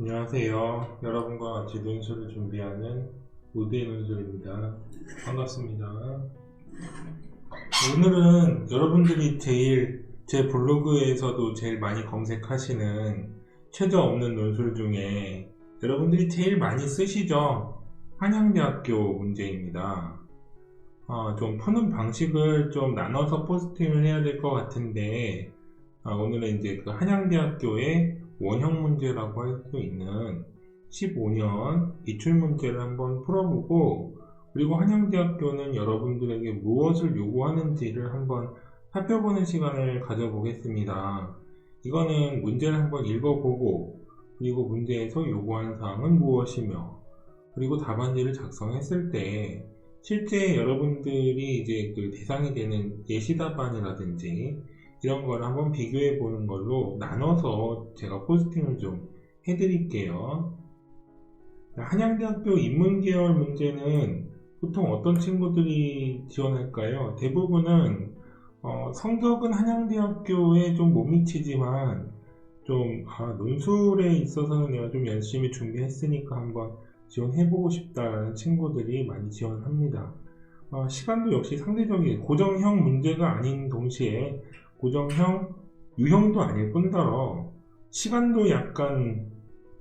안녕하세요. 여러분과 같이 논술을 준비하는 우대의 논술입니다. 반갑습니다. 오늘은 여러분들이 제 블로그에서도 제일 많이 검색하시는 최저 없는 논술 중에 여러분들이 제일 많이 쓰시죠? 한양대학교 문제입니다. 좀 푸는 방식을 좀 나눠서 포스팅을 해야 될 것 같은데, 오늘은 이제 그 한양대학교의 원형 문제라고 할 수 있는 15년 기출문제를 한번 풀어보고, 그리고 한양대학교는 여러분들에게 무엇을 요구하는지를 한번 살펴보는 시간을 가져보겠습니다. 이거는 문제를 한번 읽어보고, 그리고 문제에서 요구하는 사항은 무엇이며, 그리고 답안지를 작성했을 때 실제 여러분들이 이제 그 대상이 되는 예시답안이라든지 이런 걸 한번 비교해 보는 걸로 나눠서 제가 포스팅을 좀 해드릴게요. 한양대학교 인문계열 문제는 보통 어떤 친구들이 지원할까요? 대부분은 성적은 한양대학교에 좀 못 미치지만 좀 논술에 있어서는 내가 좀 열심히 준비했으니까 한번 지원해보고 싶다라는 친구들이 많이 지원합니다. 시간도 역시 상대적인 고정형 문제가 아닌 동시에 고정형, 유형도 아닐 뿐더러 시간도 약간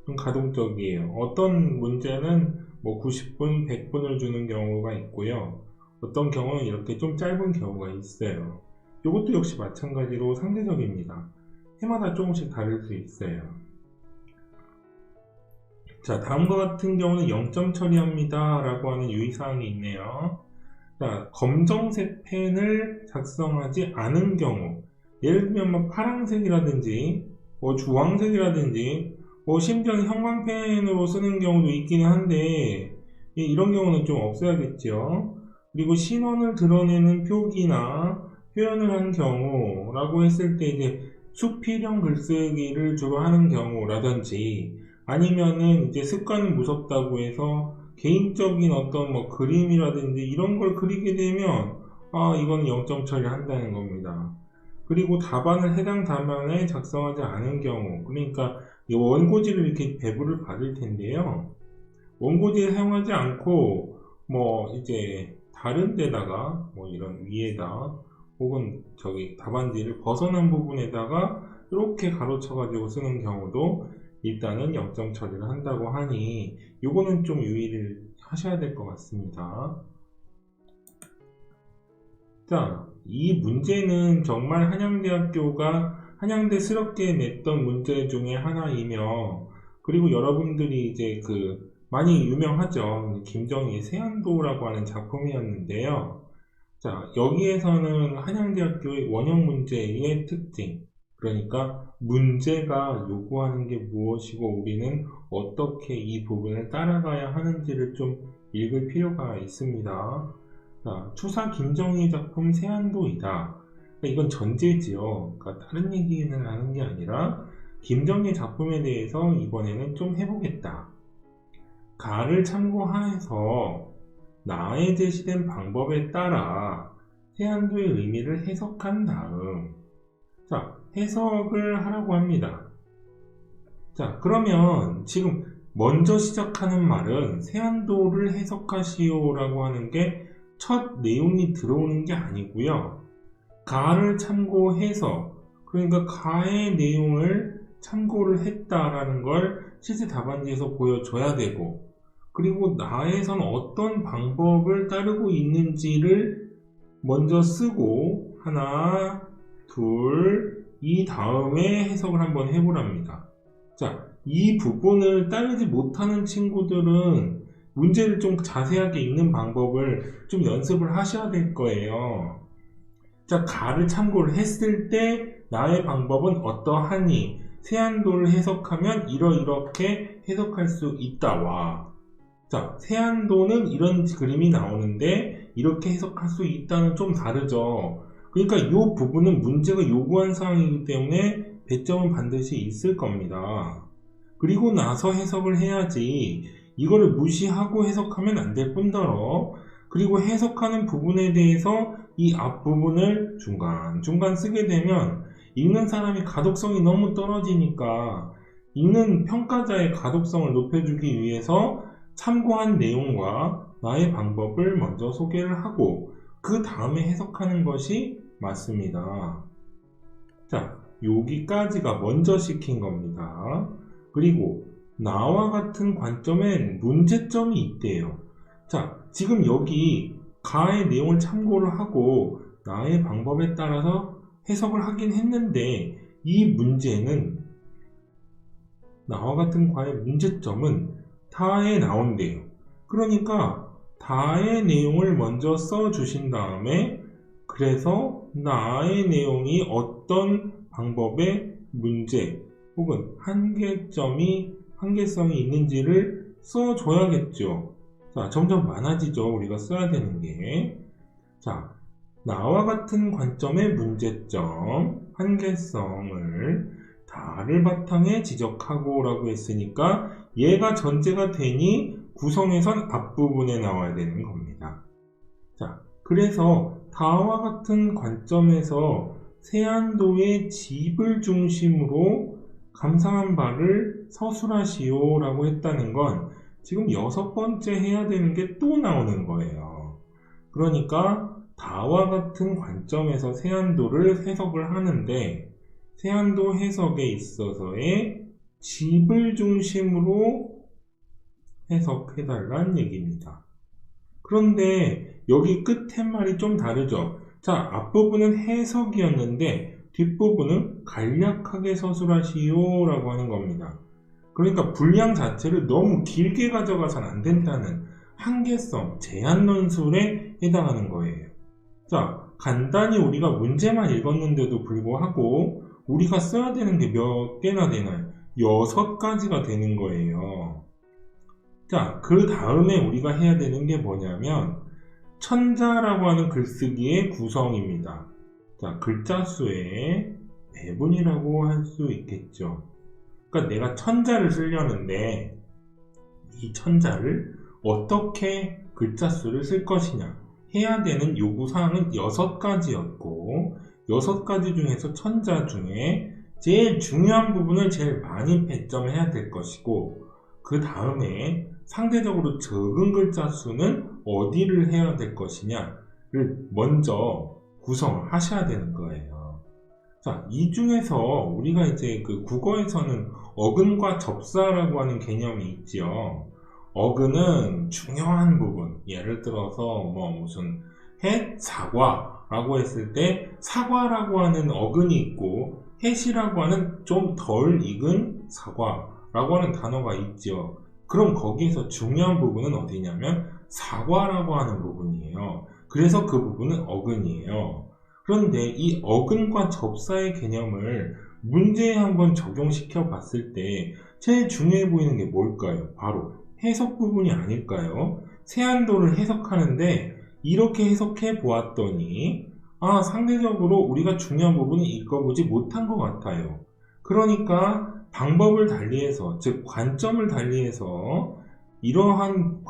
좀 가동적이에요. 어떤 문제는 뭐 90분, 100분을 주는 경우가 있고요. 어떤 경우는 이렇게 좀 짧은 경우가 있어요. 이것도 역시 마찬가지로 상대적입니다. 해마다 조금씩 다를 수 있어요. 자, 다음과 같은 경우는 0점 처리합니다 라고 하는 유의사항이 있네요. 자, 검정색 펜을 작성하지 않은 경우, 예를 들면 뭐 파란색이라든지 뭐 주황색이라든지 뭐 심지어 형광펜으로 쓰는 경우도 있기는 한데 이런 경우는 좀 없어야겠죠. 그리고 신원을 드러내는 표기나 표현을 한 경우라고 했을 때 이제 수필형 글쓰기를 주로 하는 경우라든지 아니면은 이제 습관은 무섭다고 해서 개인적인 어떤 뭐 그림이라든지 이런 걸 그리게 되면 이거는 0점 처리한다는 겁니다. 그리고 답안을 해당 답안에 작성하지 않은 경우, 그러니까 이 원고지를 이렇게 배부를 받을 텐데요. 원고지를 사용하지 않고 뭐 이제 다른 데다가 뭐 이런 위에다 혹은 저기 답안지를 벗어난 부분에다가 이렇게 가로쳐 가지고 쓰는 경우도 일단은 0점 처리를 한다고 하니 요거는 좀 유의를 하셔야 될 것 같습니다. 자, 이 문제는 정말 한양대학교가 한양대스럽게 냈던 문제 중에 하나이며, 그리고 여러분들이 이제 그 많이 유명하죠. 김정희의 세안도라고 하는 작품이었는데요. 자, 여기에서는 한양대학교의 원형 문제의 특징, 그러니까 문제가 요구하는 게 무엇이고 우리는 어떻게 이 부분을 따라가야 하는지를 좀 읽을 필요가 있습니다. 자, 추사 김정희 작품 세안도이다. 그러니까 이건 전제지요. 그러니까 다른 얘기는 하는 게 아니라 김정희 작품에 대해서 이번에는 좀 해보겠다. 가를 참고하여서 나에 제시된 방법에 따라 세안도의 의미를 해석한 다음, 자, 해석을 하라고 합니다. 자, 그러면 지금 먼저 시작하는 말은 세안도를 해석하시오 라고 하는 게 첫 내용이 들어오는 게 아니고요. 가를 참고해서, 그러니까 가의 내용을 참고를 했다라는 걸 실제 답안지에서 보여줘야 되고, 그리고 나에선 어떤 방법을 따르고 있는지를 먼저 쓰고 하나, 둘, 이 다음에 해석을 한번 해보랍니다. 자, 이 부분을 따르지 못하는 친구들은 문제를 좀 자세하게 읽는 방법을 좀 연습을 하셔야 될 거예요. 자, 가를 참고를 했을 때 나의 방법은 어떠하니 세안도를 해석하면 이렇게 해석할 수 있다와, 자, 세안도는 이런 그림이 나오는데 이렇게 해석할 수 있다는 좀 다르죠. 그러니까 이 부분은 문제가 요구한 사항이기 때문에 배점은 반드시 있을 겁니다. 그리고 나서 해석을 해야지 이거를 무시하고 해석하면 안 될 뿐더러, 그리고 해석하는 부분에 대해서 이 앞부분을 중간중간 쓰게 되면 읽는 사람이 가독성이 너무 떨어지니까 읽는 평가자의 가독성을 높여주기 위해서 참고한 내용과 나의 방법을 먼저 소개를 하고 그 다음에 해석하는 것이 맞습니다. 자, 여기까지가 먼저 시킨 겁니다. 그리고 나와 같은 관점엔 문제점이 있대요. 자, 지금 여기 가의 내용을 참고를 하고 나의 방법에 따라서 해석을 하긴 했는데 이 문제는 나와 같은 과의 문제점은 다에 나온대요. 그러니까 다의 내용을 먼저 써주신 다음에 그래서 나의 내용이 어떤 방법의 문제 혹은 한계성이 있는지를 써줘야겠죠. 자, 점점 많아지죠. 우리가 써야 되는 게. 자, 나와 같은 관점의 문제점, 한계성을 다를 바탕에 지적하고 라고 했으니까 얘가 전제가 되니 구성에선 앞부분에 나와야 되는 겁니다. 자, 그래서 다와 같은 관점에서 세안도의 집을 중심으로 감상한 바를 서술하시오 라고 했다는 건 지금 6번째 해야 되는 게 또 나오는 거예요. 그러니까 다와 같은 관점에서 세안도를 해석을 하는데 세안도 해석에 있어서의 집을 중심으로 해석해달라는 얘기입니다. 그런데 여기 끝에 말이 좀 다르죠. 자, 앞부분은 해석이었는데 뒷부분은 간략하게 서술하시오 라고 하는 겁니다. 그러니까 분량 자체를 너무 길게 가져가선 안 된다는 한계성, 제한 논술에 해당하는 거예요. 자, 간단히 우리가 문제만 읽었는데도 불구하고 우리가 써야 되는 게 몇 개나 되나요? 6가지가 되는 거예요. 자, 그 다음에 우리가 해야 되는 게 뭐냐면 천자라고 하는 글쓰기의 구성입니다. 자, 글자 수의 배분이라고 할 수 있겠죠. 그러니까 내가 천자를 쓰려는데 이 천자를 어떻게 글자 수를 쓸 것이냐 해야 되는 요구사항은 6가지였고 6가지 중에서 천자 중에 제일 중요한 부분을 제일 많이 배점해야 될 것이고 그 다음에 상대적으로 적은 글자 수는 어디를 해야 될 것이냐를 먼저 구성을 하셔야 되는 거예요. 자, 이 중에서 우리가 이제 그 국어에서는 어근과 접사라고 하는 개념이 있지요. 어근은 중요한 부분, 예를 들어서 뭐 무슨 햇, 사과라고 했을 때 사과라고 하는 어근이 있고 햇이라고 하는 좀 덜 익은 사과라고 하는 단어가 있죠. 그럼 거기에서 중요한 부분은 어디냐면 사과라고 하는 부분이에요. 그래서 그 부분은 어근이에요. 그런데 이 어근과 접사의 개념을 문제에 한번 적용시켜 봤을 때 제일 중요해 보이는 게 뭘까요? 바로 해석 부분이 아닐까요? 세안도를 해석하는데 이렇게 해석해 보았더니 상대적으로 우리가 중요한 부분을 읽어보지 못한 것 같아요. 그러니까 방법을 달리해서, 즉 관점을 달리해서 이러한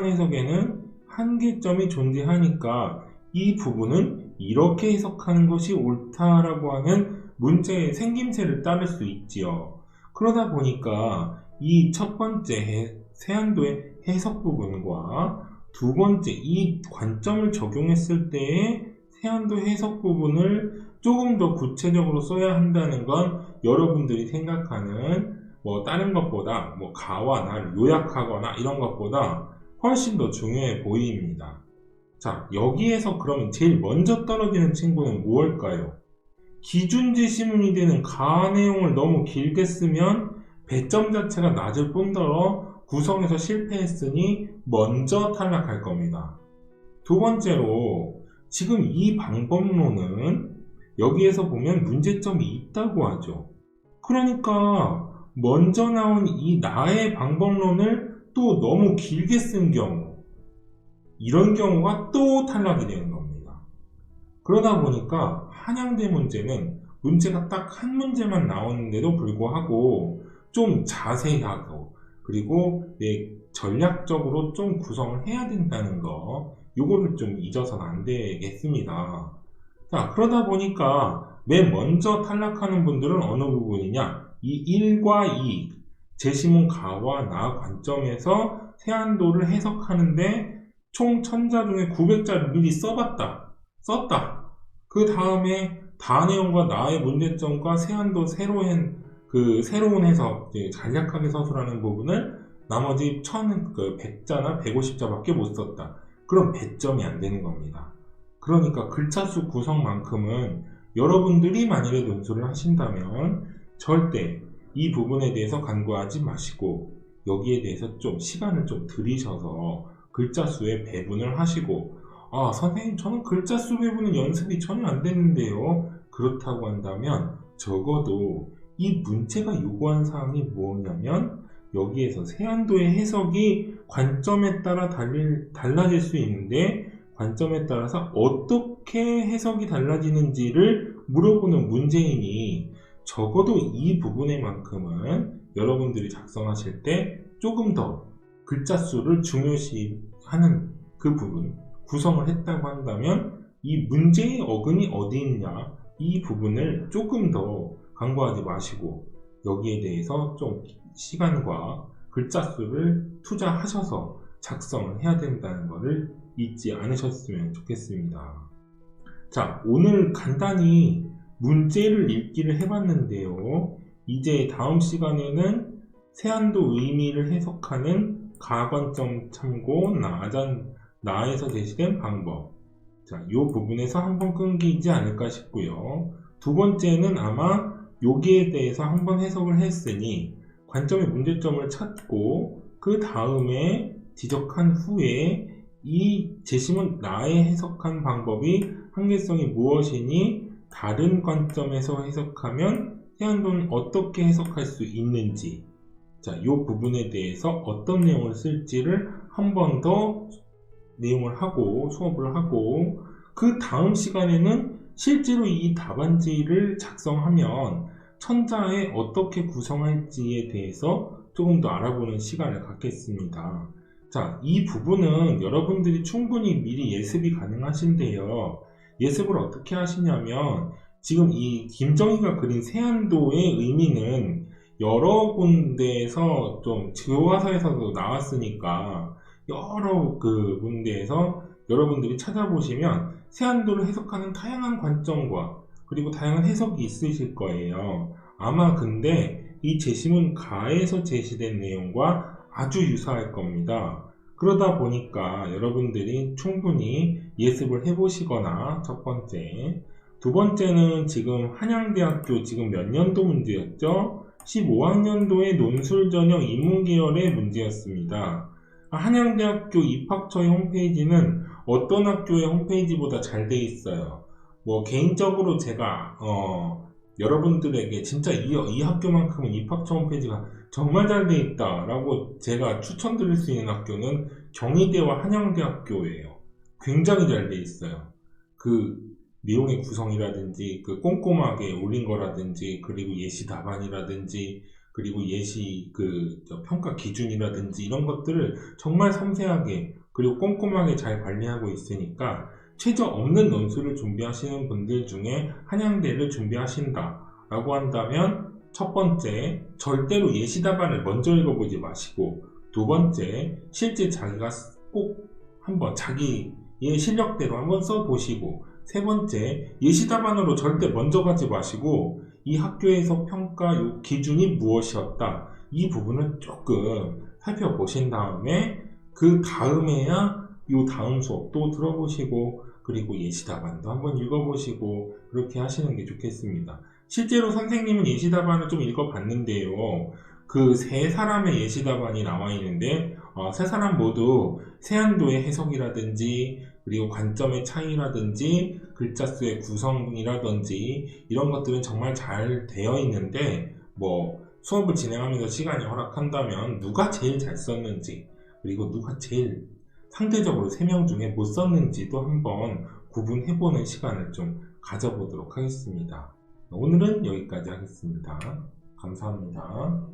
해석에는 한계점이 존재하니까 이 부분은 이렇게 해석하는 것이 옳다라고 하는 문제의 생김새를 따를 수 있지요. 그러다 보니까 이 첫 번째 세안도의 해석 부분과 두 번째 이 관점을 적용했을 때의 세안도 해석 부분을 조금 더 구체적으로 써야 한다는 건 여러분들이 생각하는 다른 것보다 가와 나를 요약하거나 이런 것보다 훨씬 더 중요해 보입니다. 자, 여기에서 그러면 제일 먼저 떨어지는 친구는 무엇일까요? 기준지 시문이 되는 가 내용을 너무 길게 쓰면 배점 자체가 낮을 뿐더러 구성에서 실패했으니 먼저 탈락할 겁니다. 두 번째로 지금 이 방법론은 여기에서 보면 문제점이 있다고 하죠. 그러니까 먼저 나온 이 나의 방법론을 또 너무 길게 쓴 경우, 이런 경우가 또 탈락이 되는 겁니다. 그러다 보니까 한양대 문제는 문제가 딱 한 문제만 나오는데도 불구하고 좀 자세히 하고 그리고 전략적으로 좀 구성을 해야 된다는 거, 요거를 좀 잊어서는 안 되겠습니다. 자, 그러다 보니까 맨 먼저 탈락하는 분들은 어느 부분이냐? 이 1과 2, 제시문 가와 나 관점에서 세안도를 해석하는데 총 1000자 중에 900자를 미리 썼다. 그 다음에 다 내용과 나의 문제점과 세안도 새로운 해석, 간략하게 서술하는 부분을 나머지 100자나 150자밖에 못 썼다. 그럼 100점이 안 되는 겁니다. 그러니까 글자 수 구성만큼은 여러분들이 만일에 논술을 하신다면 절대 이 부분에 대해서 간과하지 마시고 여기에 대해서 좀 시간을 좀 들이셔서 글자 수의 배분을 하시고, 아, 선생님, 저는 글자 수 배분은 연습이 전혀 안 됐는데요. 그렇다고 한다면 적어도 이 문제가 요구한 사항이 뭐냐면 여기에서 세안도의 해석이 관점에 따라 달라질 수 있는데 관점에 따라서 어떻게 해석이 달라지는지를 물어보는 문제이니 적어도 이 부분에만큼은 여러분들이 작성하실 때 조금 더 글자 수를 중요시하는 그 부분 구성을 했다고 한다면 이 문제의 어근이 어디 있냐 이 부분을 조금 더 간과하지 마시고 여기에 대해서 좀 시간과 글자 수를 투자하셔서 작성을 해야 된다는 것을 잊지 않으셨으면 좋겠습니다. 자, 오늘 간단히 문제를 읽기를 해봤는데요. 이제 다음 시간에는 세안도 의미를 해석하는 가관점 참고 나에서 제시된 방법, 자, 이 부분에서 한번 끊기지 않을까 싶고요. 두 번째는 아마 여기에 대해서 한번 해석을 했으니 관점의 문제점을 찾고 그 다음에 지적한 후에 이 제시문 나의 해석한 방법이 한계성이 무엇이니 다른 관점에서 해석하면 세안도는 어떻게 해석할 수 있는지, 자, 이 부분에 대해서 어떤 내용을 쓸지를 한 번 더 내용을 하고 수업을 하고 그 다음 시간에는 실제로 이 답안지를 작성하면 천자에 어떻게 구성할지에 대해서 조금 더 알아보는 시간을 갖겠습니다. 자, 이 부분은 여러분들이 충분히 미리 예습이 가능하신데요. 예습을 어떻게 하시냐면 지금 이 김정희가 그린 세안도의 의미는 여러 군데에서 좀 교과서에서도 나왔으니까 여러 그 문제에서 여러분들이 찾아보시면 세안도를 해석하는 다양한 관점과 그리고 다양한 해석이 있으실 거예요. 아마 근데 이 제시문 가에서 제시된 내용과 아주 유사할 겁니다. 그러다 보니까 여러분들이 충분히 예습을 해보시거나 첫 번째, 두 번째는 지금 한양대학교 지금 몇 년도 문제였죠? 15학년도의 논술 전형 인문계열의 문제였습니다. 한양대학교 입학처의 홈페이지는 어떤 학교의 홈페이지보다 잘 돼 있어요. 뭐 개인적으로 제가 여러분들에게 진짜 이 학교만큼은 입학처 홈페이지가 정말 잘 돼 있다 라고 제가 추천드릴 수 있는 학교는 경희대와 한양대학교예요. 굉장히 잘 돼 있어요. 그 내용의 구성이라든지 그 꼼꼼하게 올린 거라든지 그리고 예시 답안이라든지 그리고 예시 평가 기준이라든지 이런 것들을 정말 섬세하게 그리고 꼼꼼하게 잘 관리하고 있으니까 최저 없는 논술을 준비하시는 분들 중에 한양대를 준비하신다 라고 한다면 첫 번째, 절대로 예시 답안을 먼저 읽어보지 마시고 두 번째, 실제 자기가 꼭 한번 자기의 실력대로 한번 써보시고 세 번째, 예시 답안으로 절대 먼저 가지 마시고 이 학교에서 평가 기준이 무엇이었다 이 부분을 조금 살펴보신 다음에 그 다음에야 이 다음 수업도 들어보시고 그리고 예시 답안도 한번 읽어보시고 그렇게 하시는 게 좋겠습니다. 실제로 선생님은 예시 답안을 좀 읽어봤는데요. 그 세 사람의 예시 답안이 나와 있는데 세 사람 모두 세안도의 해석이라든지 그리고 관점의 차이라든지 글자 수의 구성이라든지 이런 것들은 정말 잘 되어 있는데 뭐 수업을 진행하면서 시간이 허락한다면 누가 제일 잘 썼는지 그리고 누가 제일 상대적으로 3명 중에 못 썼는지도 한번 구분해보는 시간을 좀 가져보도록 하겠습니다. 오늘은 여기까지 하겠습니다. 감사합니다.